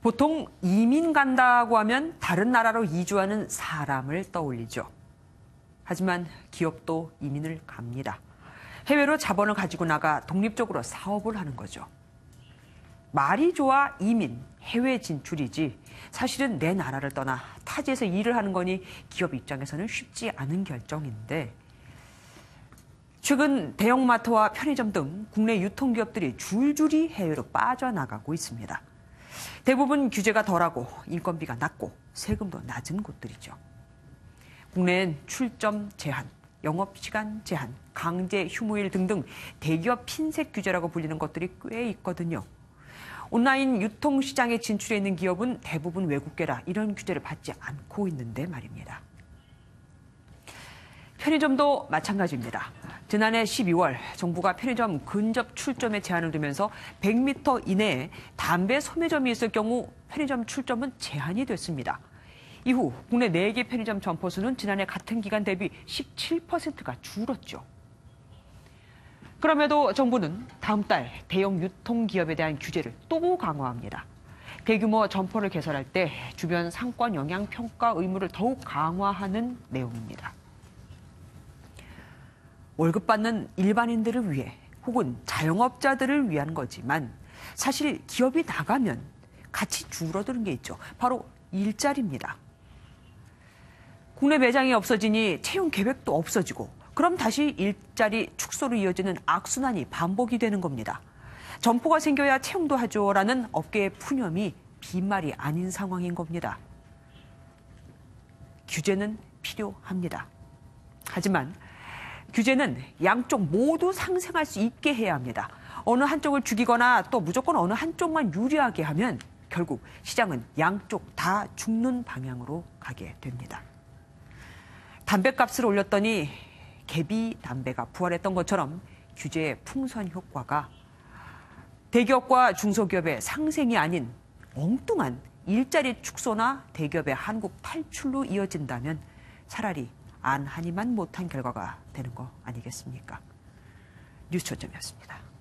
보통 이민 간다고 하면 다른 나라로 이주하는 사람을 떠올리죠. 하지만 기업도 이민을 갑니다. 해외로 자본을 가지고 나가 독립적으로 사업을 하는 거죠. 말이 좋아 이민, 해외 진출이지 사실은 내 나라를 떠나 타지에서 일을 하는 거니 기업 입장에서는 쉽지 않은 결정인데 최근 대형마트와 편의점 등 국내 유통기업들이 줄줄이 해외로 빠져나가고 있습니다. 대부분 규제가 덜하고 인건비가 낮고 세금도 낮은 곳들이죠. 국내엔 출점 제한, 영업시간 제한, 강제 휴무일 등등 대기업 핀셋 규제라고 불리는 것들이 꽤 있거든요. 온라인 유통시장에 진출해 있는 기업은 대부분 외국계라 이런 규제를 받지 않고 있는데 말입니다. 편의점도 마찬가지입니다. 지난해 12월 정부가 편의점 근접 출점에 제한을 두면서 100m 이내에 담배 소매점이 있을 경우 편의점 출점은 제한이 됐습니다. 이후 국내 4개 편의점 점포 수는 지난해 같은 기간 대비 17%가 줄었죠. 그럼에도 정부는 다음 달 대형 유통기업에 대한 규제를 또 강화합니다. 대규모 점포를 개설할 때 주변 상권 영향 평가 의무를 더욱 강화하는 내용입니다. 월급 받는 일반인들을 위해 혹은 자영업자들을 위한 거지만 사실 기업이 나가면 같이 줄어드는 게 있죠. 바로 일자리입니다. 국내 매장이 없어지니 채용 계획도 없어지고 그럼 다시 일자리 축소로 이어지는 악순환이 반복이 되는 겁니다. 점포가 생겨야 채용도 하죠라는 업계의 푸념이 빈말이 아닌 상황인 겁니다. 규제는 필요합니다. 하지만 규제는 양쪽 모두 상생할 수 있게 해야 합니다. 어느 한쪽을 죽이거나 또 무조건 어느 한쪽만 유리하게 하면 결국 시장은 양쪽 다 죽는 방향으로 가게 됩니다. 담배값을 올렸더니 개비 담배가 부활했던 것처럼 규제의 풍선 효과가 대기업과 중소기업의 상생이 아닌 엉뚱한 일자리 축소나 대기업의 한국 탈출로 이어진다면 차라리 안하니만 못한 결과가 되는 거 아니겠습니까? 뉴스 초점이었습니다.